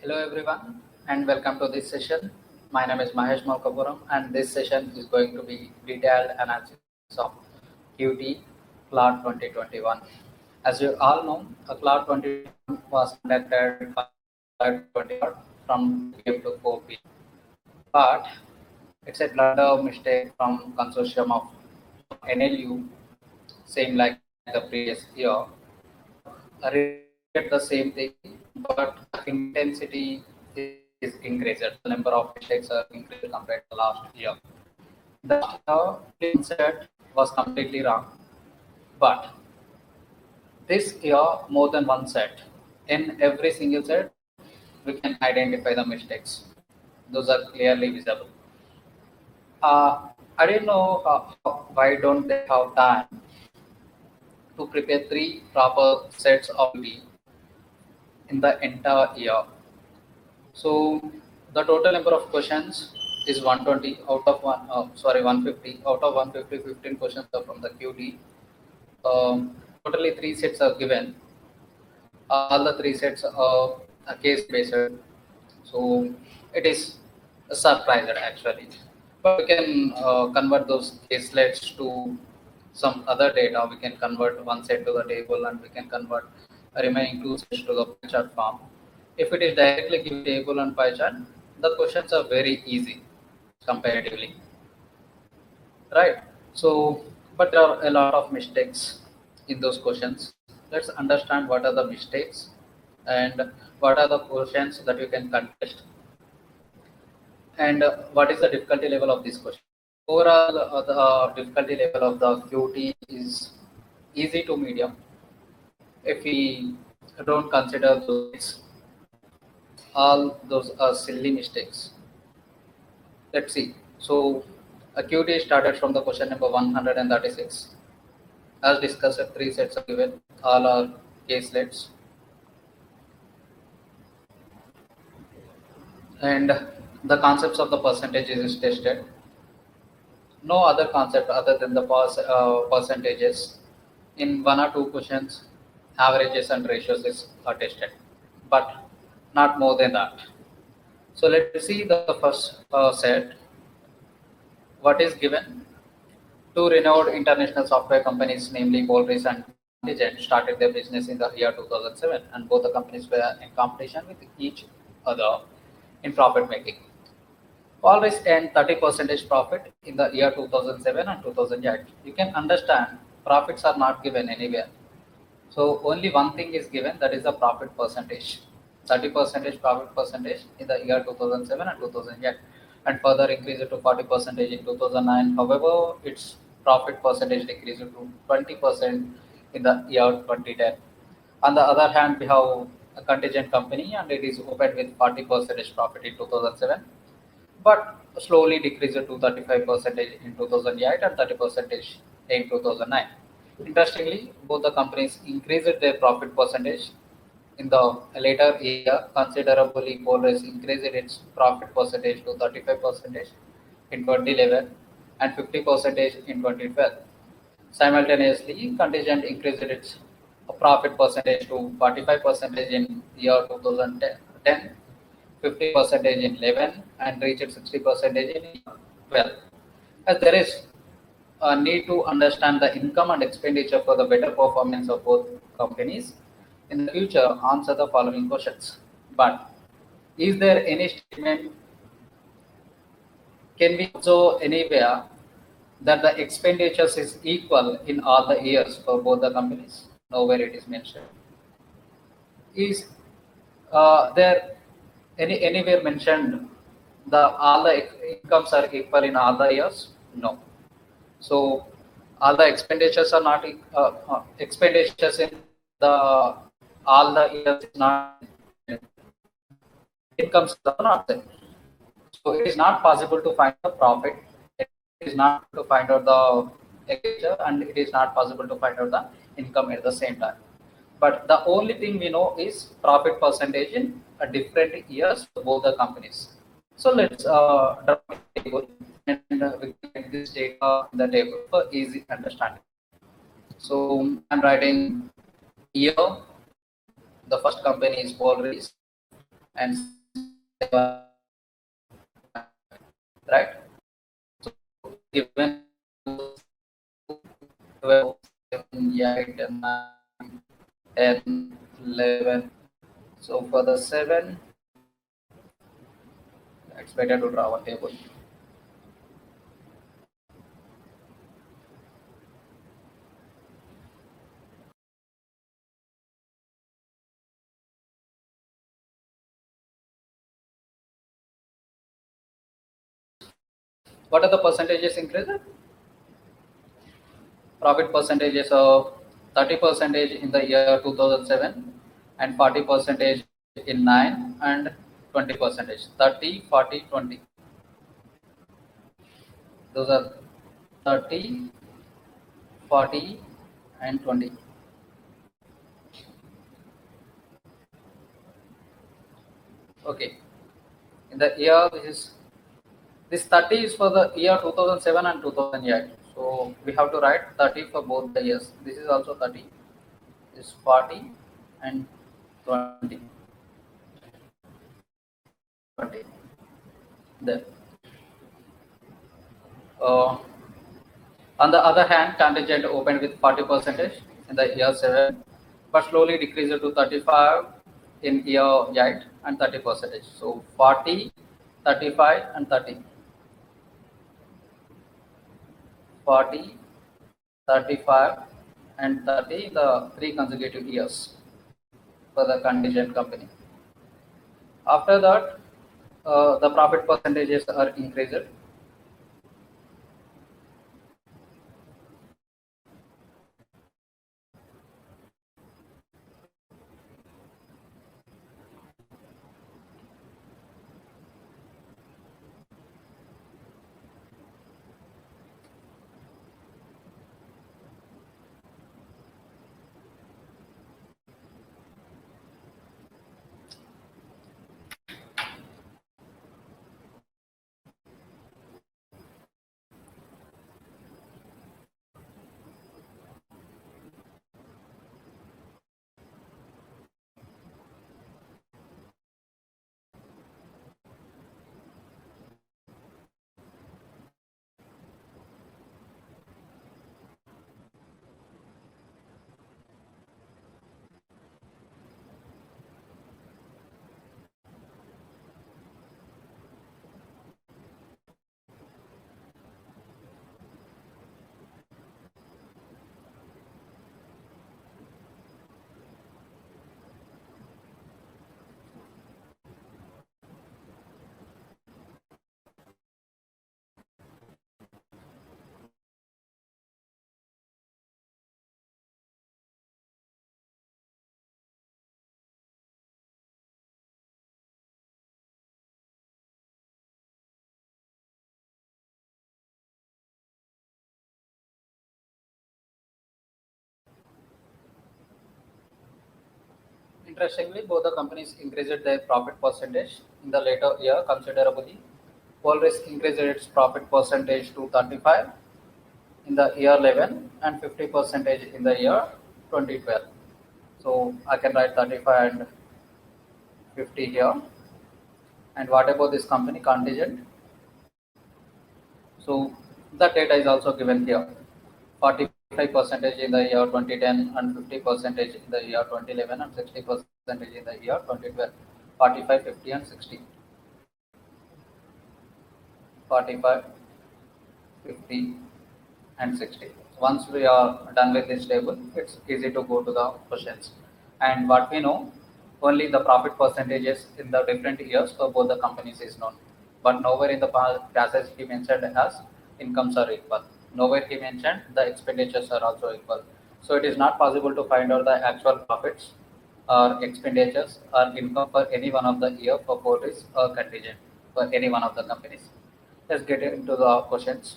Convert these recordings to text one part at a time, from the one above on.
Hello everyone and welcome to this session. My name is Mahesh Malkapuram and this session is going to be detailed analysis of Qt Cloud 2021. As you all know, a Cloud 2021 was conducted 5/20 from 3 p.m. to 4 p.m. But it's a blunder mistake from consortium of NLU, same like the previous year. Repeated the same thing, but intensity is increased. The number of mistakes are increased compared to last year. The concept was completely wrong, but this year more than one set. In every single set, we can identify the mistakes. Those are clearly visible. I didn't know why don't they have time to prepare three proper sets of UD in the entire year. So the total number of questions is 120 out of 150 out of 150. 15 questions are from the QD. Totally three sets are given. All the three sets are case based. So it is a surprise actually. But we can convert those caselets to some other data. We can convert one set to the table and we can convert remaining two sets to the pie chart form. If it is directly given table and pie chart, the questions are very easy comparatively, right? So, but there are a lot of mistakes in those questions. Let's understand what are the mistakes and what are the questions that you can contest and what is the difficulty level of this question. Overall, the difficulty level of the QT is easy to medium if we don't consider those. All those are silly mistakes. Let's see. So, a QT started from the question number 136. As discussed, three sets are given. All are caselets, and the concepts of the percentages is tested. No other concept other than the percentages. In one or two questions, averages and ratios are tested, but not more than that. So let's see the first set. What is given? Two renowned international software companies, namely Polaris and Contingent, started their business in the year 2007, and both the companies were in competition with each other in profit making. Polaris earned 30% profit in the year 2007 and 2008. You can understand profits are not given anywhere. So only one thing is given, that is the profit percentage. 30% profit percentage in the year 2007 and 2008, and further increased to 40% in 2009. However, its profit percentage decreased to 20% in the year 2010. On the other hand, we have a contingent company and it is opened with 40% profit in 2007, but slowly decreased to 35% in 2008 and 30% in 2009. Interestingly, both the companies increased their profit percentage in the later year considerably. Polaris increased its profit percentage to 35% in 2011 and 50% in 2012. Simultaneously, Contingent increased its profit percentage to 45% in year 2010, 50% in 11, and reached 60% in 12. As there is a need to understand the income and expenditure for the better performance of both companies in the future, answer the following questions. But is there any statement, can we observe anywhere that the expenditures is equal in all the years for both the companies? Nowhere it is mentioned. Is there anywhere mentioned the all the incomes are equal in all the years? No. So all the expenditures are not expenditures in the all the years is not, incomes are not there. So it is not possible to find the profit. It is not to find out the expenditure, and it is not possible to find out the income at the same time. But the only thing we know is profit percentage in different years for both the companies. So let's draw a table and we can get this data in the table for easy understanding. So I'm writing here. The first company is Polaris. and 7, right? So given 12, 7, 8, 9, 10, 11. So for the 7, it's better to draw a table. What are the percentages increased? Profit percentages of 30 percentage in the year 2007 and 40 percentage in 9 and 20 percentage. 30, 40, 20. Those are 30, 40 and 20. Okay. In the year, this 30 is for the year 2007 and 2008. So we have to write 30 for both the years. This is also 30. This is 40 and 20. 20. There. Uh, on the other hand, contingent opened with 40 percentage in the year 7, but slowly decreased to 35 in year 8 and 30 percentage. So 40, 35 and 30. 40, 35 and 30 in the 3 consecutive years for the contingent company. After that, the profit percentages are increased. Interestingly, both the companies increased their profit percentage in the later year considerably. Qualtrics increased its profit percentage to 35 in the year 11 and 50 percentage in the year 2012. So I can write 35 and 50 here. And what about this company contingent? So the data is also given here. 45 percentage in the year 2010 and 50 percentage in the year 2011 and 60 percentage in the year 2012. 45, 50 and 60. 45, 50 and 60. Once we are done with this table, it's easy to go to the questions. And what we know, only the profit percentages in the different years for both the companies is known. But nowhere in the passage he mentioned as incomes are equal. Nowhere he mentioned the expenditures are also equal. So it is not possible to find out the actual profits or expenditures or income for any one of the year for Fortis or contingent for any one of the companies. Let's get into the questions.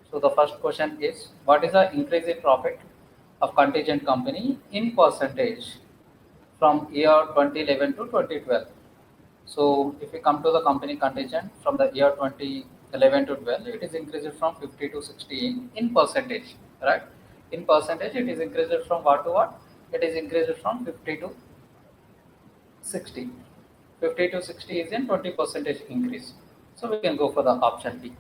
So the first question is, what is the increase in profit of contingent company in percentage from year 2011 to 2012? So if we come to the company contingent from the year 2011 to 12, it is increased from 50 to 60 in percentage, right? In percentage, it is increased from what to what? It is increased from 50 to 60. 50 to 60 is in 20% increase. So we can go for the option B.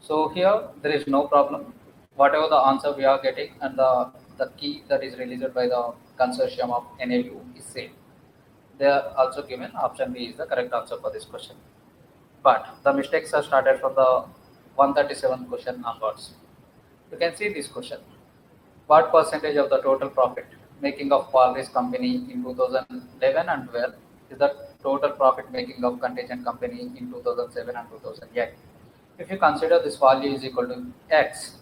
So here there is no problem. Whatever the answer we are getting and the key that is released by the consortium of NAU is same. They are also given option B is the correct answer for this question. But the mistakes are started from the 137 question onwards. You can see this question. What percentage of the total profit making of Qualys company in 2011 and 12 is the total profit making of contingent company in 2007 and 2008? If you consider this value is equal to X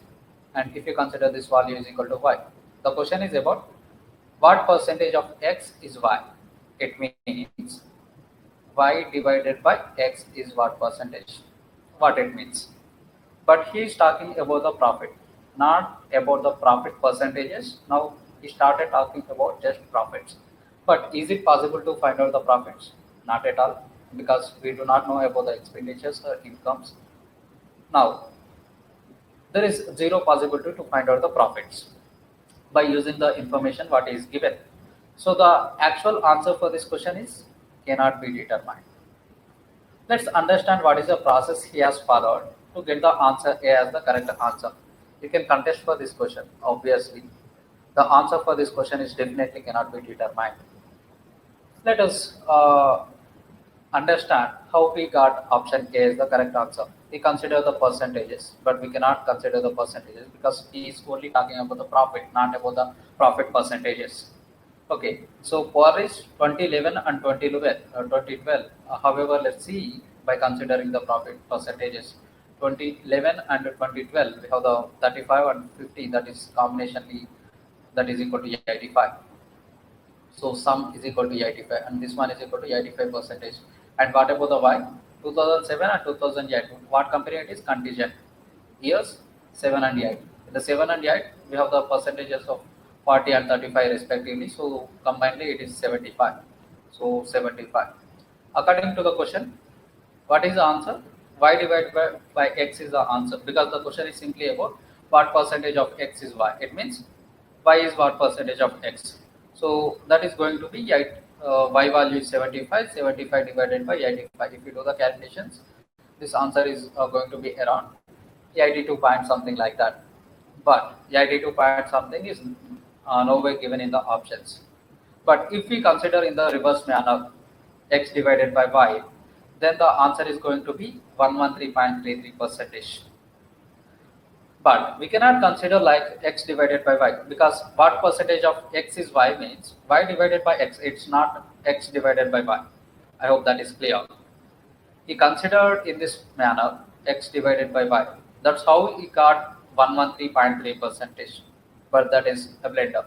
and if you consider this value is equal to Y, the question is about what percentage of X is Y. It means Y divided by X is what percentage, what it means. But he is talking about the profit, not about the profit percentages. Now he started talking about just profits. But is it possible to find out the profits? Not at all, because we do not know about the expenditures or incomes. Now, there is zero possibility to find out the profits by using the information what is given. So the actual answer for this question is cannot be determined. Let's understand what is the process he has followed to get the answer A as the correct answer. You can contest for this question. Obviously, the answer for this question is definitely cannot be determined. Let us understand how we got option A as the correct answer. We consider the percentages, but we cannot consider the percentages because he is only talking about the profit, not about the profit percentages. Okay, so for is 2011 and 2012. However, let's see by considering the profit percentages. 2011 and 2012, we have the 35 and 50, that is combinationally that is equal to 85. So sum is equal to 85 and this one is equal to 85 percentage. And what about the Y? 2007 and 2008. What company it is? Contingent. Years 7 and 8. In the 7 and 8, we have the percentages of 40 and 35 respectively. So combinedly it is 75. So 75. According to the question, what is the answer? Y divided by X is the answer because the question is simply about what percentage of X is Y. It means Y is what percentage of X. So that is going to be Y value is 75, 75 divided by 85. If you do the calculations, this answer is going to be around 82 point something like that. But 82 point something is nowhere given in the options. But if we consider in the reverse manner, X divided by Y, then the answer is going to be 113.33 percentage. But we cannot consider like X divided by Y because what percentage of X is Y means Y divided by X, it's not X divided by Y. I hope that is clear. He considered in this manner X divided by Y. That's how he got 113.3 percentage, but that is a blender.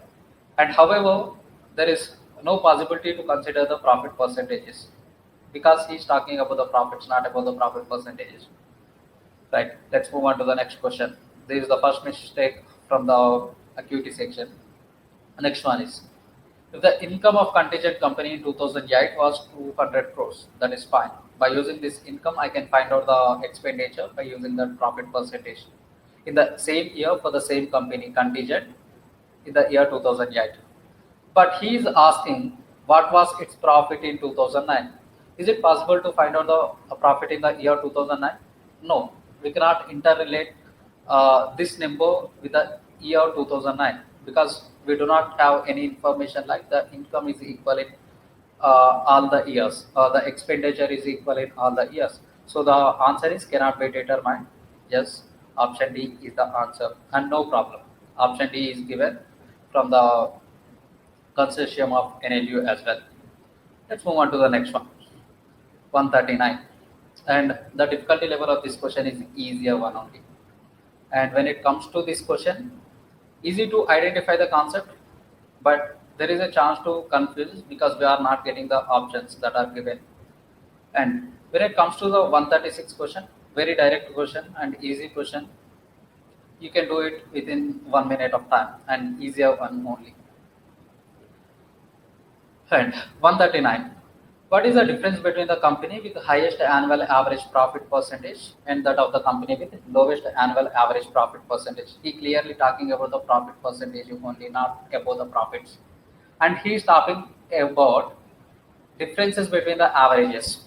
And however, there is no possibility to consider the profit percentages because he is talking about the profits, not about the profit percentages. Right, let's move on to the next question. This is the first mistake from the acuity section. The next one is, if the income of contingent company in 2008 was 200 crores, that is fine. By using this income, I can find out the expenditure by using the profit percentage. In the same year for the same company contingent in the year 2008. But he is asking what was its profit in 2009. Is it possible to find out the profit in the year 2009? No, we cannot interrelate this number with the year 2009 because we do not have any information like the income is equal in all the years or the expenditure is equal in all the years. So the answer is cannot be determined. Yes, option D is the answer and no problem. Option D is given from the consortium of NLU as well. Let's move on to the next one. 139. And the difficulty level of this question is easier one only. And when it comes to this question, easy to identify the concept, but there is a chance to confuse because we are not getting the options that are given. And when it comes to the 136 question, very direct question and easy question, you can do it within 1 minute of time and easier one only. And 139. What is the difference between the company with the highest annual average profit percentage and that of the company with lowest annual average profit percentage? He clearly talking about the profit percentage only, not about the profits. And he is talking about Differences between the averages.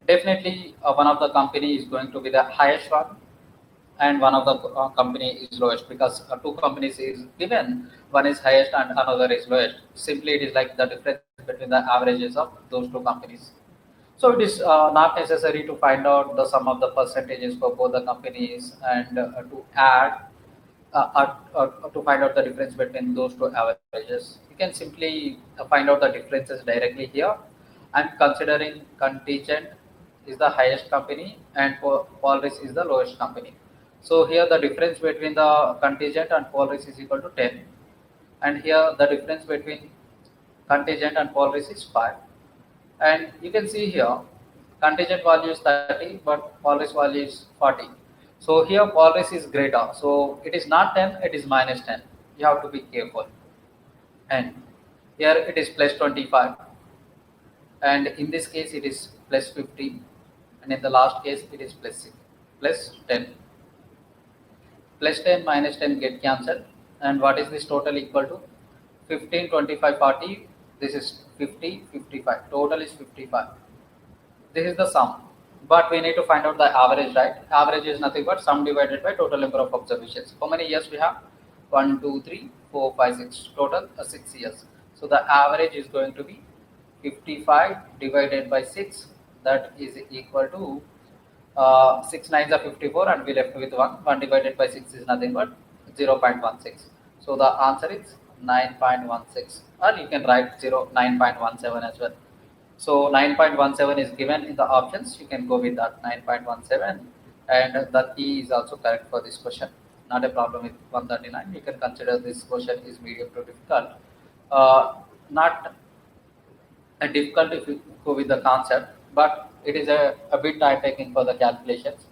Definitely, one of the company is going to be the highest one, and one of the company is lowest, because two companies is given, one is highest and another is lowest. Simply, it is like the difference between the averages of those two companies. So it is not necessary to find out the sum of the percentages for both the companies, and to add to find out the difference between those two averages. You can simply find out the differences directly here. I'm considering contingent is the highest company and Polaris is the lowest company. So here the difference between the contingent and Polaris is equal to 10, and here the difference between contingent and Polaris is 5. And you can see here contingent value is 30 but Polaris value is 40. So here Polaris is greater, so it is not 10, it is minus 10. You have to be careful. And here it is plus 25, and in this case it is plus 50, and in the last case it is plus 6, plus 10. Plus 10 minus 10 get cancelled, and what is this total equal to? 15, 25, 40. This is 50, 55. Total is 55. This is the sum, but we need to find out the average, right? Average is nothing but sum divided by total number of observations. How many years we have? 1, 2, 3, 4, 5, 6. Total 6 years. So the average is going to be 55 divided by 6. That is equal to 6 nines are 54, and we left with 1. 1 divided by 6 is nothing but 0.16. So the answer is 9.16, or you can write 9.17 as well. So 9.17 is given in the options. You can go with that 9.17, and the E is also correct for this question. Not a problem with 139. You can consider this question is medium to difficult. Not a difficult if you go with the concept, but it is a bit time taking for the calculations.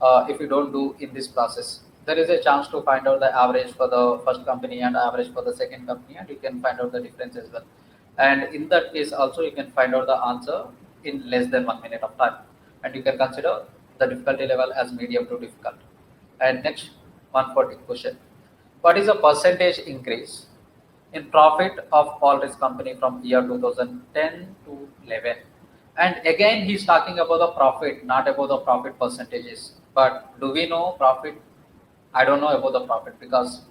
If you don't do in this process, there is a chance to find out the average for the first company and average for the second company, and you can find out the difference as well. And in that case also you can find out the answer in less than 1 minute of time, and you can consider the difficulty level as medium to difficult. And next, 140 question: what is the percentage increase in profit of Polaris company from year 2010 to 11? And again, he's talking about the profit, not about the profit percentages. But do we know profit? I don't know about the profit, because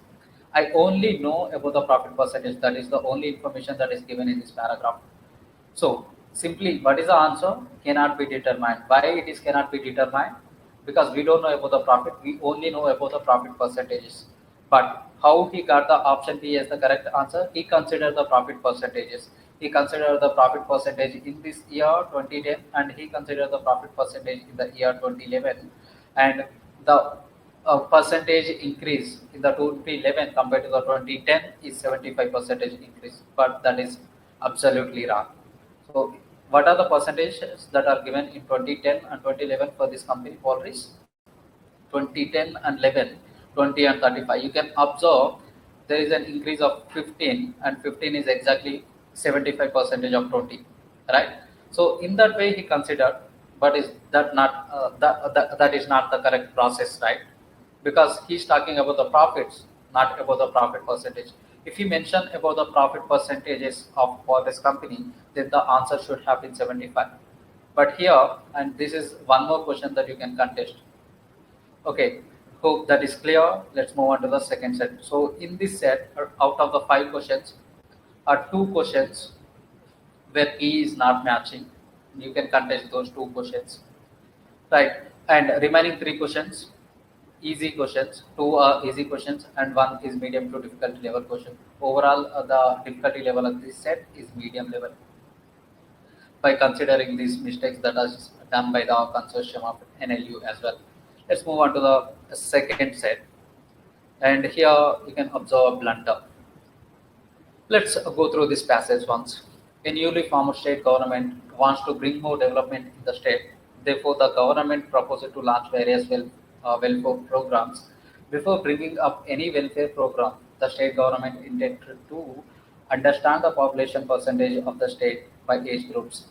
I only know about the profit percentage. That is the only information that is given in this paragraph. So simply, what is the answer? Cannot be determined. Why it is cannot be determined? Because we don't know about the profit. We only know about the profit percentages. But how he got the option B as the correct answer? He considered the profit percentages. He considered the profit percentage in this year 2010, and he considered the profit percentage in the year 2011, and the percentage increase in the 2011 compared to the 2010 is 75 percentage increase, but that is absolutely wrong. So what are the percentages that are given in 2010 and 2011 for this company Polaris? 2010 and 11, 20 and 35. You can observe there is an increase of 15, and 15 is exactly 75 percentage of 20, right? So in that way he considered, but is that not that is not the correct process, right? Because he's talking about the profits, not about the profit percentage. If he mentioned about the profit percentages of for this company, then the answer should have been 75. But here, and this is one more question that you can contest. Okay, hope that is clear. Let's move on to the second set. So in this set, out of the 5 questions, are 2 questions where E is not matching. You can contest those 2 questions, right? And remaining 3 questions, easy questions. 2 are easy questions, and 1 is medium to difficulty level question. Overall, the difficulty level of this set is medium level. By considering these mistakes that are done by the consortium of NLU as well. Let's move on to the second set. And here you can observe a blunder. Let's go through this passage once. A newly formed state government wants to bring more development in the state. Therefore, the government proposes to launch various welfare programs. Before bringing up any welfare program, the state government intended to understand the population percentage of the state by age groups,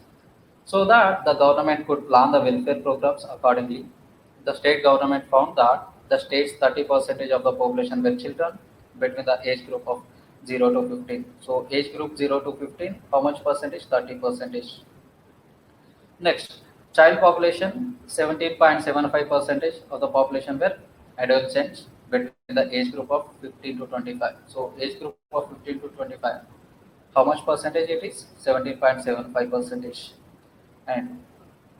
so that the government could plan the welfare programs accordingly. The state government found that the state's 30 percentage of the population were children between the age group of 0 to 15. So age group 0 to 15, how much percentage? 30 percentage. Next, child population, 17.75 percentage of the population were adolescents between the age group of 15 to 25. So age group of 15 to 25, how much percentage it is? 17.75 percentage. And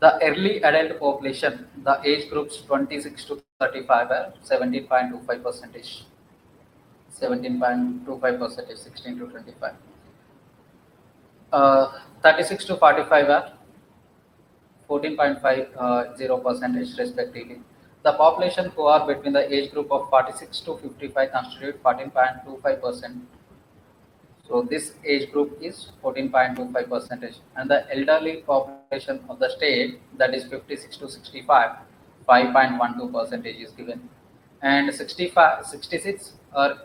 the early adult population, the age groups 26 to 35 are 17.25 percentage. 17.25 percentage, 16 to 25. 36 to 45 are 14.50 percentage respectively. The population who are between the age group of 46 to 55 constitute 14.25%. So this age group is 14.25 percentage, and the elderly population of the state, that is 56 to 65, 5.12 percentage is given, and 65, 66 or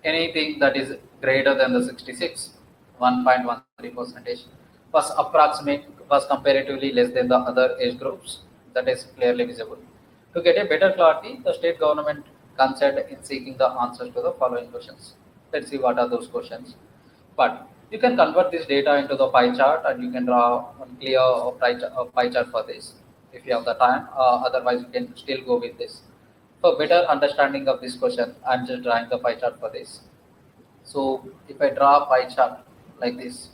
anything that is greater than the 66, 1.13 percentage was approximate, was comparatively less than the other age groups. That is clearly visible. To get a better clarity, the state government concerned in seeking the answers to the following questions. Let's see what are those questions. But you can convert this data into the pie chart, and you can draw one clear pie chart for this if you have the time. Otherwise, you can still go with this. For better understanding of this question, I'm just drawing the pie chart for this. So if I draw a pie chart like this,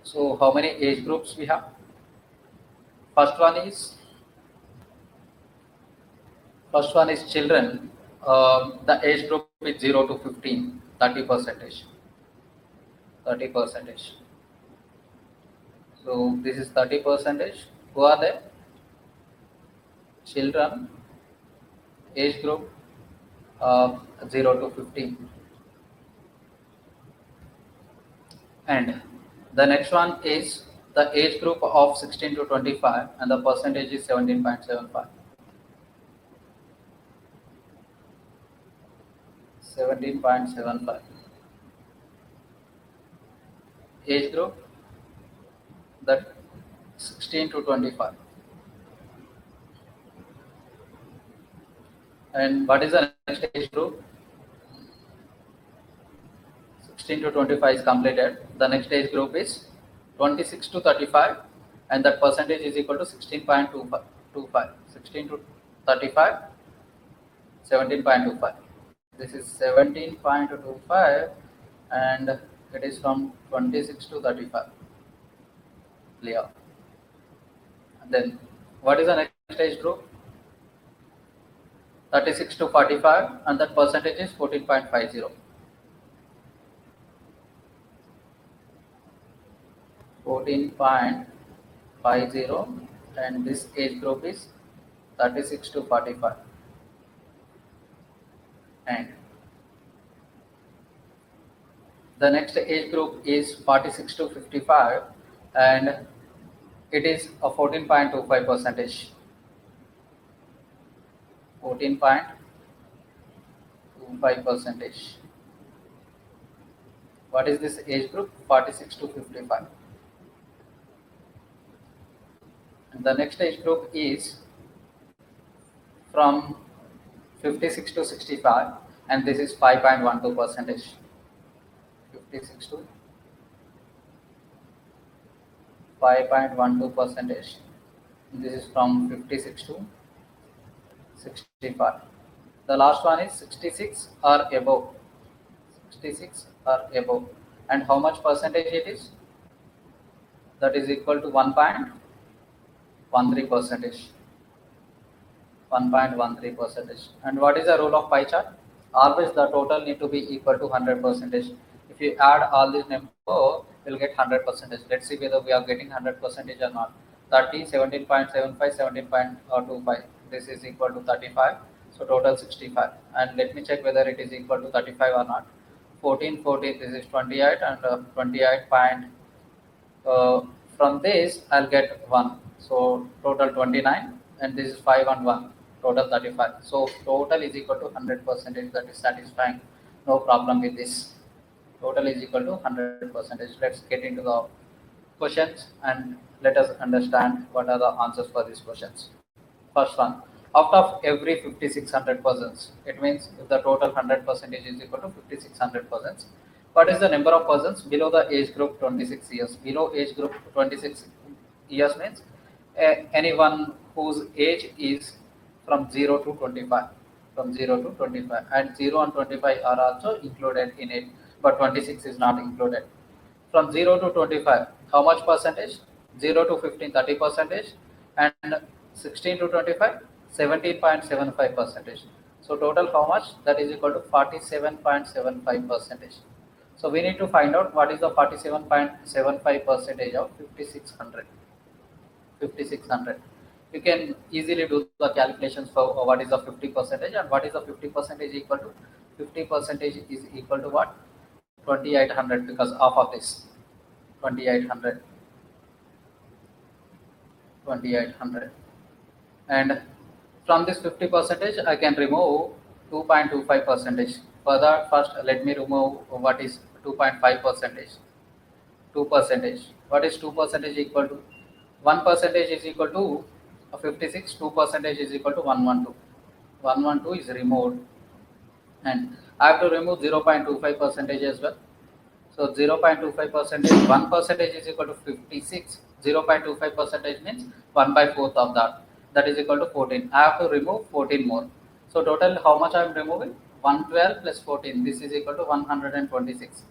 so how many age groups we have? First one is First one is children. The age group is 0 to 15, 30 percentage. 30 percentage. So this is 30 percentage. Who are there? Children, age group 0 to 15. And the next one is the age group of 16 to 25, and the percentage is 17.75. 17.75. Age group, that 16 to 25. And what is the next age group? 16 to 25 is completed. The next age group is 26 to 35, and that percentage is equal to 16.25. 16 to 35, 17.25. This is 17.25, and it is from 26 to 35. Clear. And then what is the next age group? 36 to 45, and that percentage is 14.50. 14.50, and this age group is 36 to 45. And the next age group is 46 to 55, and it is a 14.25 percentage. 14.25 percentage. What is this age group? 46 to 55. And the next age group is from 56 to 65, and this is 5.12 percentage. 56 to 5.12 percentage. This is from 56 to 65. The last one is 66 or above. 66 or above. And how much percentage it is? That is equal to 1.13 percentage. 1.13 percentage. And what is the rule of pie chart? Always the total need to be equal to 100 percentage. If you add all these numbers, you'll get 100 percentage. Let's see whether we are getting 100 percentage or not. 30, 17.75, 17.25. This is equal to 35. So total 65. And let me check whether it is equal to 35 or not. 14, 14, this is 28, and 28 point. From this, I'll get 1. So total 29, and this is 5 and 1. Total 35. So total is equal to 100 percentage. That is satisfying. No problem with this. Total is equal to 100 percentage. Let's get into the questions and let us understand what are the answers for these questions. First one, out of every 5600 persons, it means if the total 100 percentage is equal to 5600 persons, What is the number of persons below the age group 26 years? Below age group 26 years means anyone whose age is from 0 to 25. From 0 to 25. And 0 and 25 are also included in it, but 26 is not included. From 0 to 25, how much percentage? 0 to 15, 30 percentage, and 16 to 25, 17.75 percentage. So total how much? That is equal to 47.75 percentage. So we need to find out what is the 47.75 percentage of 5600. 5600. You can easily do the calculations for what is the 50 percentage and what is the 50 percentage equal to. 50 percentage is equal to what? 2800, because half of this 2800. 2800. And from this 50 percentage I can remove 2.25 percentage. For that, first let me remove what is 2.5 percentage. 2 percentage. What is 2 percentage equal to? 1 percentage is equal to 56. 2 percentage is equal to 112. 112 is removed, and I have to remove 0.25 percentage as well. So 0.25 percentage, 1 percentage is equal to 56. 0.25 percentage means 1 by 4th of that. That is equal to 14. I have to remove 14 more. So total how much I am removing? 112 plus 14. This is equal to 126.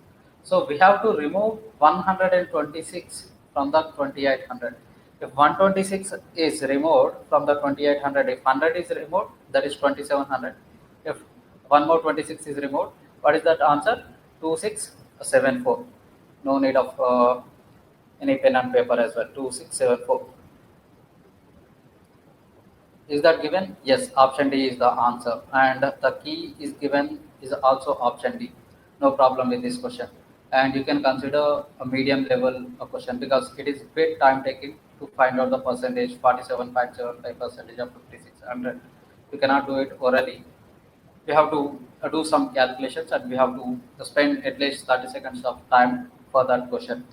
So we have to remove 126 from the 2800. If 126 is removed from the 2800, if 100 is removed, that is 2700. If one more 26 is removed, what is that answer? 2674. No need of any pen and paper as well. 2674. Is that given? Yes, option D is the answer, and the key is given is also option D. No problem with this question, and you can consider a medium level question because it is bit time taking to find out the percentage. 47.75 percentage of 5600. You cannot do it orally. We have to do some calculations, and we have to spend at least 30 seconds of time for that question.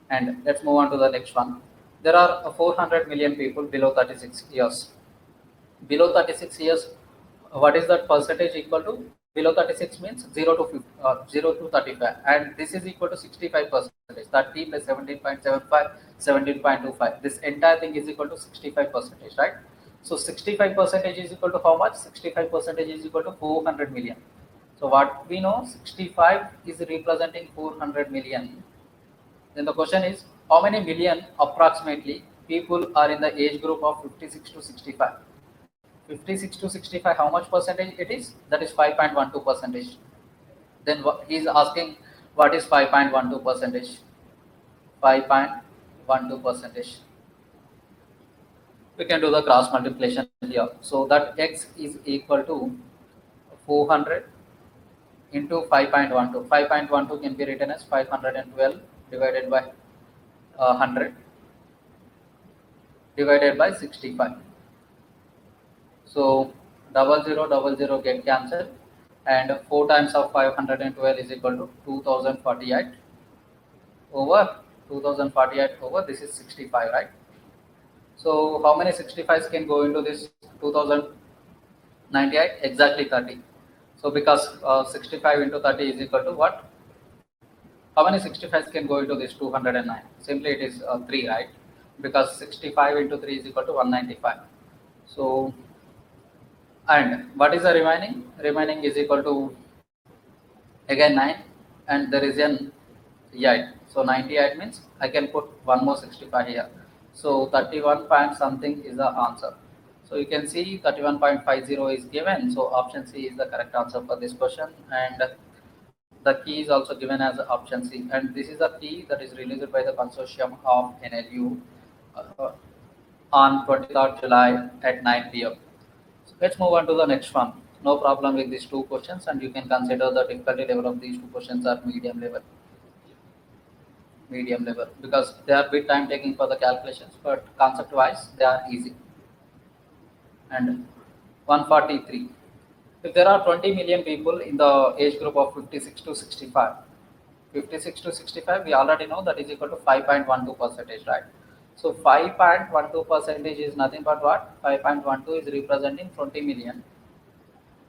And let's move on to the next one. There are 400 million people below 36 years. Below 36 years, what is that percentage equal to? Below 36 means 0 to 50, 0 to 35, and this is equal to 65 percentage. 30 plus 17.75, 17.25. This entire thing is equal to 65 percentage, right? So 65 percentage is equal to how much? 65 percentage is equal to 400 million. So what we know, 65 is representing 400 million. Then the question is, how many million approximately people are in the age group of 56 to 65? 56 to 65, how much percentage it is? That is 5.12 percentage. Then he is asking what is 5.12 percentage? 5.12 percentage. We can do the cross multiplication here. So that x is equal to 400 into 5.12. 5.12 can be written as 512 divided by 100 divided by 65. So 0000 get cancelled, and 4 times of 512 is equal to 2048 over 2048 over this is 65, right? So how many 65s can go into this 2098? Exactly 30. So because 65 into 30 is equal to what? How many 65s can go into this 209? Simply it is 3, right? Because 65 into 3 is equal to 195. So, and what is the remaining? Remaining is equal to again 9, and there is an 8. So 98 means I can put one more 65 here. So 31 point something is the answer. So you can see 31.50 is given. So option C is the correct answer for this question, and the key is also given as option C. And this is the key that is released by the consortium of NLU on 23rd July at 9 p.m. So let's move on to the next one. No problem with these two questions, and you can consider the difficulty level of these two questions are medium level. Medium level, because they are bit time taking for the calculations, but concept wise they are easy. And 143. If there are 20 million people in the age group of 56 to 65, 56 to 65, we already know that is equal to 5.12 percentage, right? So 5.12 percentage is nothing but what? 5.12 is representing 20 million.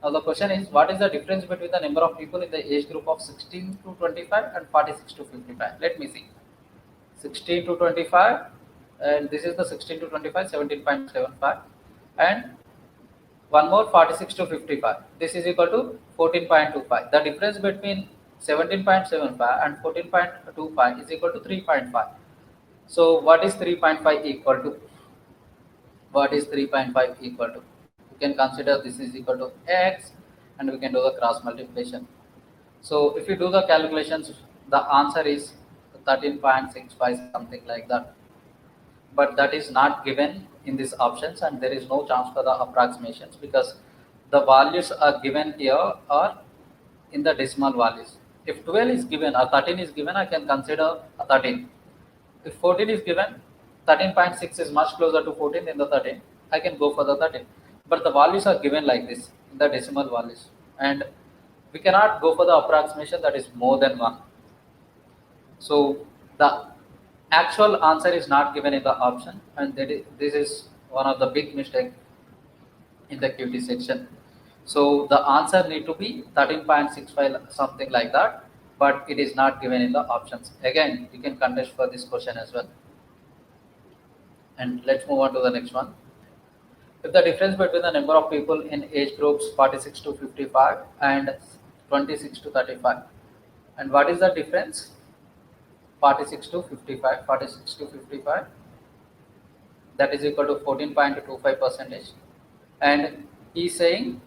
Now the question is, what is the difference between the number of people in the age group of 16 to 25 and 46 to 55? Let me see. 16 to 25, and this is the 16 to 25, 17.75, and one more 46 to 55. This is equal to 14.25. The difference between 17.75 and 14.25 is equal to 3.5. So what is 3.5 equal to? What is 3.5 equal to? You can consider this is equal to x, and we can do the cross multiplication. So if you do the calculations, the answer is 13.65, something like that. But that is not given in these options, and there is no chance for the approximations because the values are given here or in the decimal values. If 12 is given or 13 is given, I can consider a 13. If 14 is given, 13.6 is much closer to 14 than the 13. I can go for the 13. But the values are given like this in the decimal values. And we cannot go for the approximation that is more than 1. So the actual answer is not given in the option, and this is one of the big mistake in the QT section. So the answer need to be 13.65, something like that, but it is not given in the options. Again, you can contest for this question as well. And let's move on to the next one. If the difference between the number of people in age groups 46 to 55 and 26 to 35, and what is the difference? 46 to 55, 46 to 55, that is equal to 14.25 percentage, and he is saying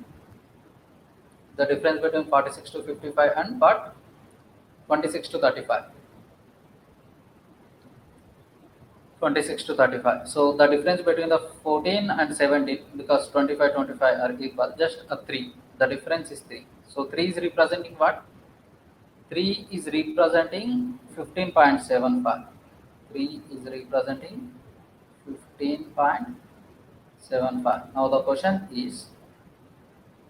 the difference between 46 to 55 and what? 26 to 35. 26 to 35. So the difference between the 14 and 17, because 25 25 are equal, just a 3. The difference is 3. So 3 is representing what? 3 is representing 15.75. 3 is representing 15.75. Now the question is,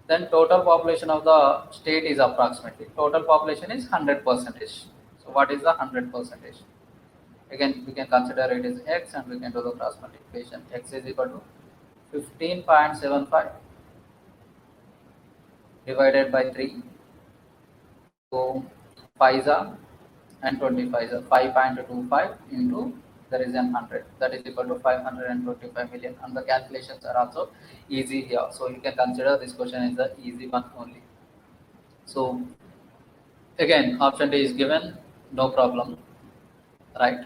then total population of the state is approximately. Total population is 100%. So what is the 100%? Again, we can consider it as x, and we can do the cross multiplication. X is equal to 15.75 divided by 3. So 5 and 25 5.25 into there is 100, that is equal to 525 million, and the calculations are also easy here. So you can consider this question is the easy one only. So again, option D is given, no problem, right?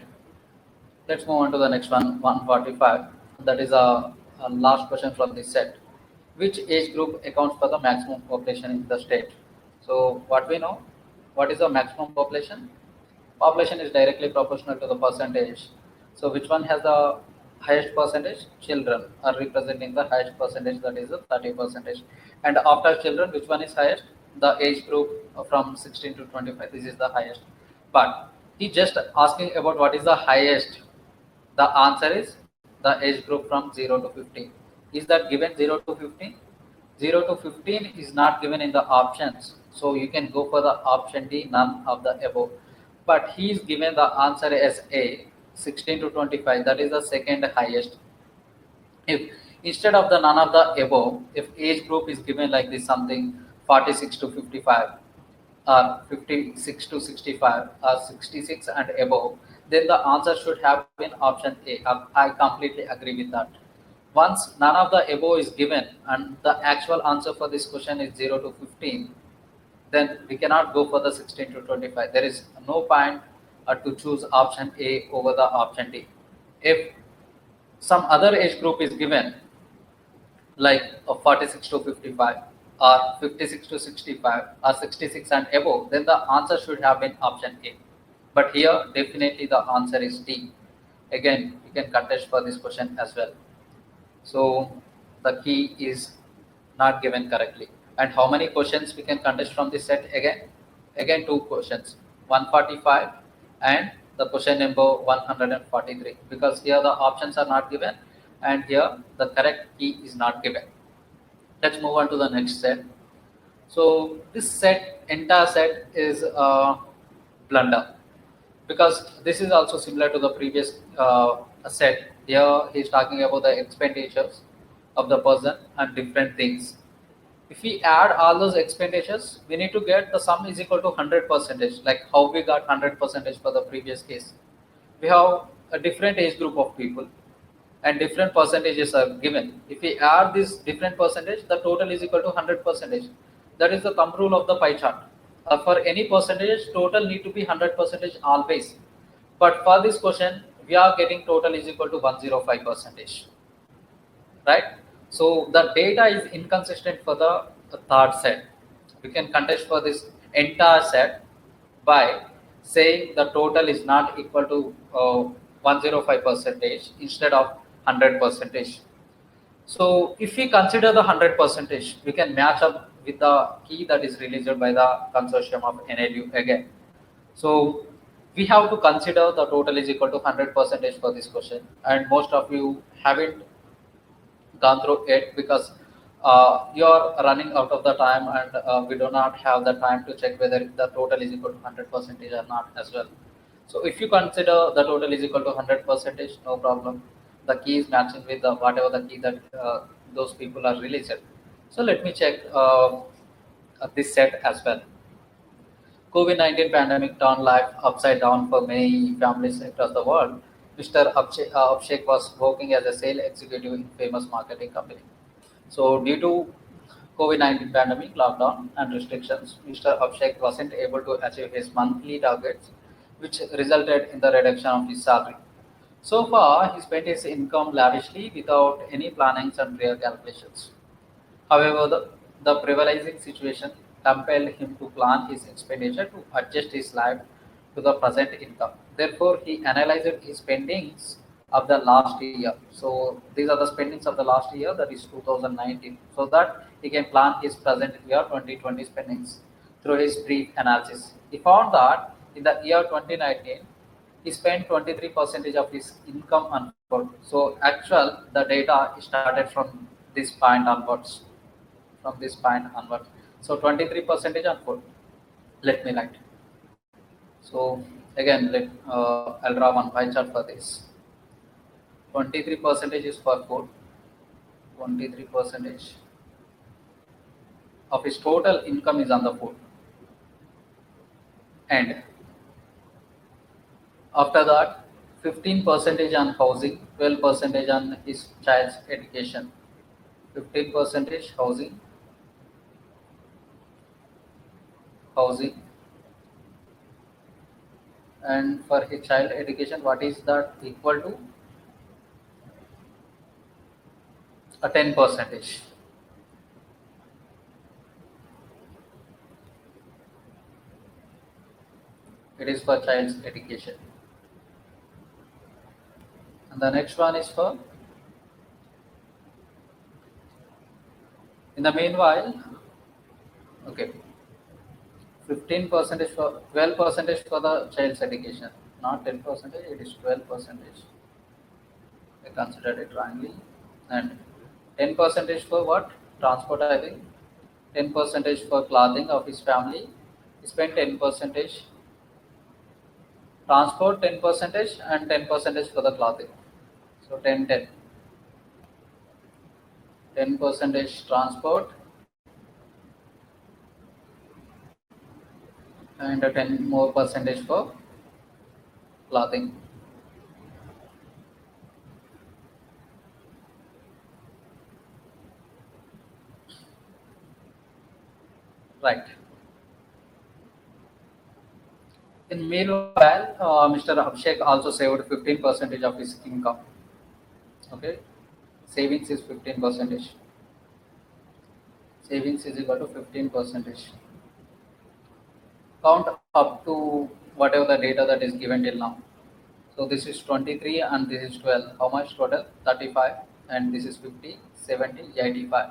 Let's move on to the next one, 145. That is a last question from this set. Which age group accounts for the maximum population in the state? So what we know, what is the maximum population? Population is directly proportional to the percentage. So which one has the highest percentage? Children are representing the highest percentage, that is the 30%. And after children, which one is highest? The age group from 16 to 25. This is the highest. But he just asking about what is the highest. The answer is the age group from 0 to 15. Is that given 0 to 15? 0 to 15 is not given in the options. So you can go for the option D, none of the above. But he is given the answer as A, 16 to 25. That is the second highest. If instead of the none of the above, if age group is given like this, something 46 to 55, 56 to 65, 66 and above, then the answer should have been option A. I completely agree with that. Once none of the above is given and the actual answer for this question is 0 to 15, then we cannot go for the 16 to 25. There is no point to choose option A over the option D. If some other age group is given, like 46 to 55, or 56 to 65, or 66 and above, then the answer should have been option A. But here, definitely the answer is D. Again, you can contest for this question as well. So the key is not given correctly. And how many questions we can contest from this set again? Again, 2 questions, 145 and the question number 143, because here the options are not given and here the correct key is not given. Let's move on to the next set. So this set, entire set is a blunder, because this is also similar to the previous set. Here he is talking about the expenditures of the person and different things. If we add all those expenditures, we need to get the sum is equal to 100 percentage, like how we got 100 percentage for the previous case. We have a different age group of people and different percentages are given. If we add this different percentage, the total is equal to 100 percentage. That is the thumb rule of the pie chart. For any percentage, total need to be 100 percentage always. But for this question, we are getting total is equal to 105 percentage, right? So the data is inconsistent for the third set. We can contest for this entire set by saying the total is not equal to 105 percentage instead of 100 percentage. So if we consider the 100 percentage, we can match up with the key that is released by the consortium of NLU again. So we have to consider the total is equal to 100 percentage for this question, and most of you haven't gone through it because you're running out of the time, and we do not have the time to check whether the total is equal to 100 percentage or not as well. So if you consider the total is equal to 100 percentage, no problem. The key is matching with the whatever the key that those people are released. So let me check this set as well. COVID-19 pandemic turned life upside down for many families across the world. Mr. Abhishek was working as a sales executive in famous marketing company. So due to COVID-19 pandemic, lockdown and restrictions, Mr. Abhishek wasn't able to achieve his monthly targets, which resulted in the reduction of his salary. So far, he spent his income lavishly without any plannings and real calculations. However, the prevailing situation compelled him to plan his expenditure to adjust his life to the present income. Therefore, he analyzed his spendings of the last year. So these are the spendings of the last year, that is 2019, so that he can plan his present year 2020 spendings through his brief analysis. He found that in the year 2019, he spent 23 percentage of his income on food. So actual the data started from this point onwards, from this point onwards. So 23 percentage on food. Let me write. So again, I'll draw one pie chart for this. 23 percentage is for food. 23 percentage of his total income is on the food. And after that, 15 percentage on housing, 12 percentage on his child's education. 15 percentage housing, and for his child education, what is that equal to? A 10 percentage. It is for child's education. And the next one is for, in the meanwhile, okay, 15 percentage for 12 percentage for the child's education, not 10 percentage, it is 12 percentage. I considered it wrongly. And 10 percentage for what? Transport, I think. 10 percentage for clothing of his family. He spent 10 percentage transport, 10 percentage, and 10 percentage for the clothing. So 10 10. 10 percentage transport and a 10 more percentage for clothing. Right. In meanwhile, Mr. Abhishek also saved 15 percentage of his income. Okay, savings is 15 percentage. Savings is equal to 15 percentage. Count up to whatever the data that is given till now. So this is 23 and this is 12. How much total? 35, and this is 50, 70, 85.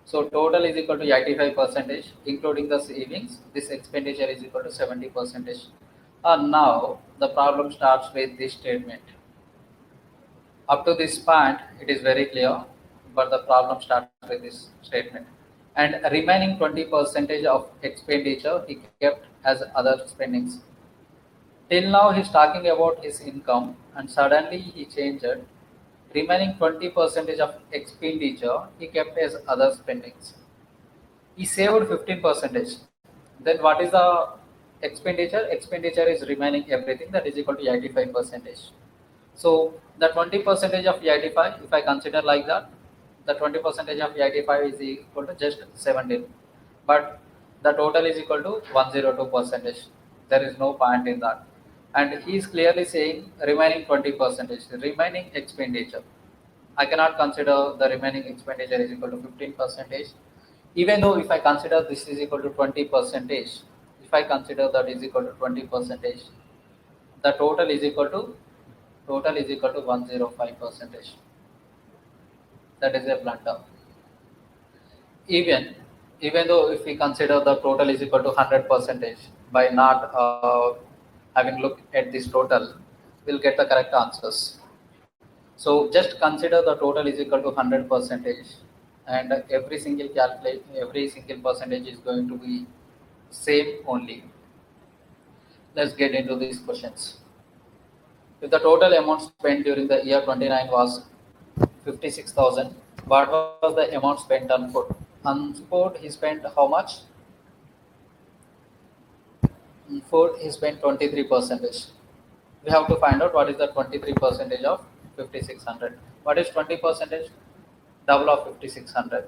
So total is equal to 85 percentage, including the savings. This expenditure is equal to 70 percentage. And now the problem starts with this statement. Up to this point, it is very clear, but the problem starts with this statement. And remaining 20 percentage of expenditure he kept as other spendings. Till now, he's talking about his income, and suddenly he changed it. Remaining 20 percentage of expenditure he kept as other spendings. he saved 15 percentage. Then what is the expenditure? Expenditure is remaining everything, that is equal to 85 percentage. So the 20 percentage of 85, if I consider like that, the 20 percentage of 85 is equal to just 17, but the total is equal to 102 percentage. There is no point in that, and he is clearly saying remaining 20 percentage, remaining expenditure. I cannot consider the remaining expenditure is equal to 15 percentage. Even though if I consider this is equal to 20 percentage, if I consider that is equal to 20 percentage, the total is equal to 105 percentage. That is a blunder. Even even though if we consider the total is equal to 100 percentage, by not having look at this total, we'll get the correct answers. So just consider the total is equal to 100 percentage, and every single percentage is going to be same only. Let's get into these questions. If the total amount spent during the year 29 was 56,000, what was the amount spent on food? On food, he spent how much? On food, he spent 23 percentage. We have to find out what is the 23 percentage of 5600. What is 20 percentage? Double of 5600.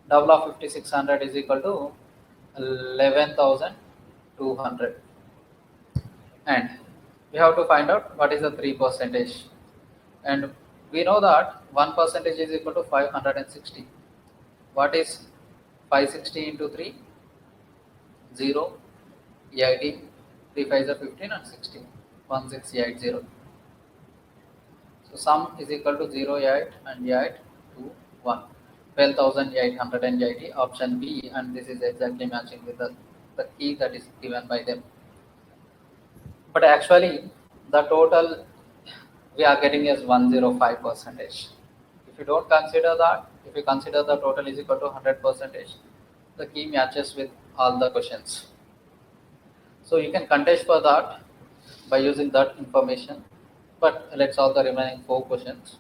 Double of 5600 is equal to 11,200. And we have to find out what is the 3 percentage. And we know that 1 percentage is equal to 560. What is 560 into 3? 0, 80, 3 5 is 15 and 16. 1680. So sum is equal to 0, 8 and 8 to 1. 12,880, option B, and this is exactly matching with the key that is given by them. But actually, the total we are getting is 105 percentage. If you don't consider that, if you consider the total is equal to 100 percentage, the key matches with all the questions. So you can contest for that by using that information. But let's solve the remaining 4 questions.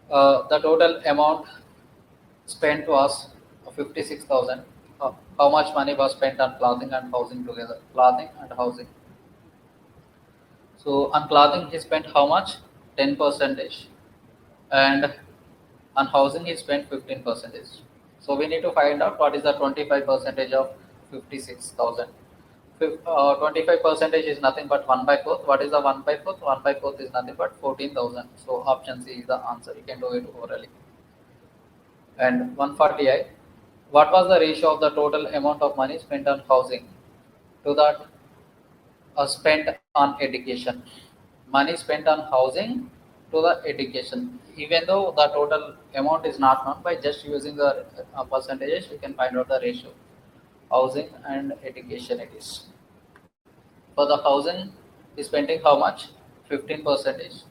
The total amount spent was 56,000. How much money was spent on clothing and housing together? Clothing and housing. So on clothing he spent how much? 10 percentage, and on housing he spent 15 percentage. So we need to find out what is the 25 percentage of 56,000. 25 percentage is nothing but 1 by 4th. What is the 1 by 4th? 1 by 4th is nothing but 14,000. So option C is the answer. You can do it orally. And 148. What was the ratio of the total amount of money spent on housing to that spent on education? Money spent on housing to the education. Even though the total amount is not known, by just using the percentages, we can find out the ratio. Housing and education it is. For the housing, is spending how much? 15 percentage.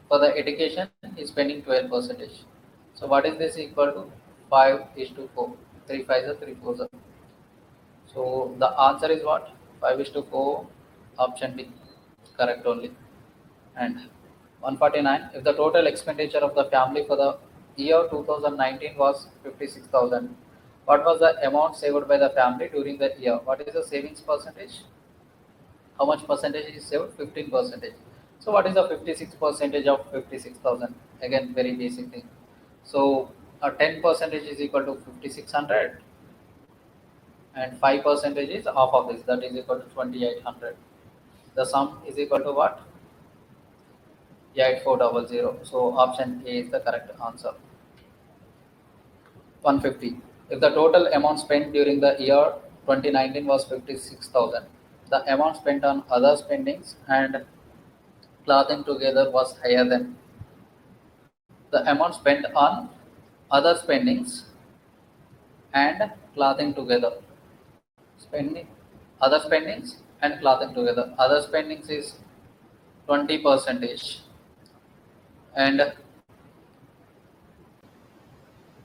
For the education, is spending 12 percentage. So what is this equal to? 5 is to 4. 3 5 is 3 4 is. So the answer is what? 5 is to 4. Option B, correct only. And 149. If the total expenditure of the family for the year 2019 was 56,000, what was the amount saved by the family during the year? What is the savings percentage? How much percentage is saved? 15 percentage. So what is the 56 percentage of 56,000? Again, very basic thing. So a 10 percentage is equal to 5600, and 5 percentage is half of this, that is equal to 2800. The sum is equal to what? 8400. So option A is the correct answer. 150. If the total amount spent during the year 2019 was 56,000, the amount spent on other spendings and clothing together was higher than the amount spent on other spendings and clothing together. Spending, other spendings and clothing together. Other spendings is 20 percentage, and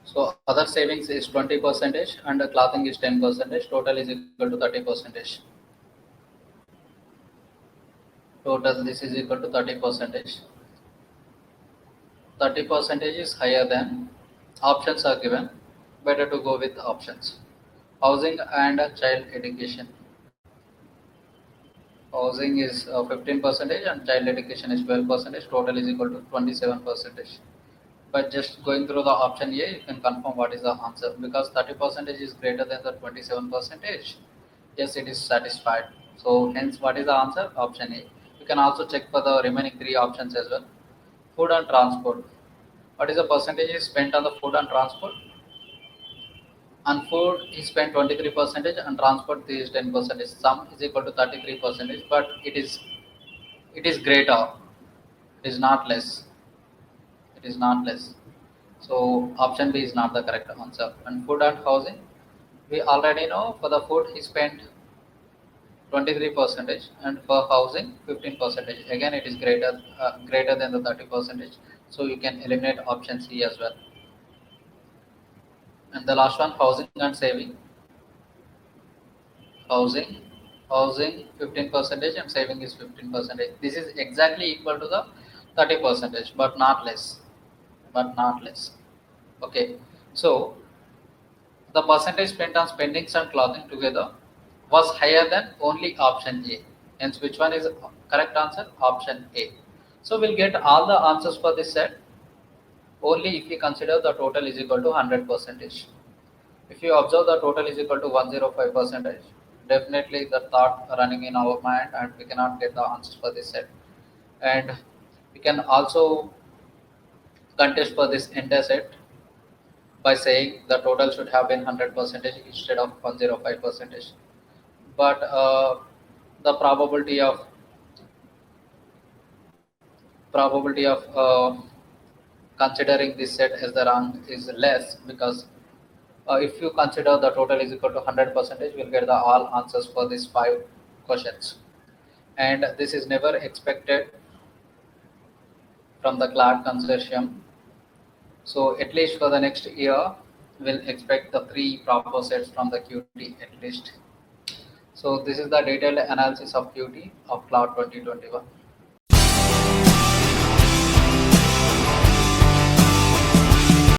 so other savings is 20 percentage, and the clothing is 10 percentage. Total is equal to 30 percentage. Total this is equal to 30 percentage. 30 percentage is higher than, options are given, better to go with options. Housing and child education. Housing is 15 percentage and child education is 12 percentage. Total is equal to 27 percentage. But just going through the option A, you can confirm what is the answer, because 30 percentage is greater than the 27 percentage. Yes, it is satisfied. So hence, what is the answer? Option A. You can also check for the remaining three options as well. Food and transport. What is the percentage is spent on the food and transport? On food, he spent 23 percentage, and transport is 10 percentage. Sum is equal to 33 percentage, but it is greater. It is not less. It is not less. So option B is not the correct answer. And food and housing, we already know for the food he spent 23 percentage, and for housing 15 percentage. Again, it is greater than the 30 percentage. So you can eliminate option C as well. And the last one, housing and saving. Housing, housing 15 percentage and saving is 15 percentage. This is exactly equal to the 30 percentage, but not less. But not less. Okay. So the percentage spent on spendings and clothing together was higher than only option A. Hence, which one is correct answer? Option A. So we'll get all the answers for this set only if we consider the total is equal to 100 percentage. If you observe the total is equal to 105 percentage, definitely the thought running in our mind and we cannot get the answers for this set. And we can also contest for this entire set by saying the total should have been 100 percentage instead of 105 percentage. But the probability of considering this set as the wrong is less, because if you consider the total is equal to 100 percentage, we'll get the all answers for these five questions. And this is never expected from the CLAD consortium. So at least for the next year, we'll expect the three proper sets from the QT at least. So this is the detailed analysis of QT of CLAD 2021.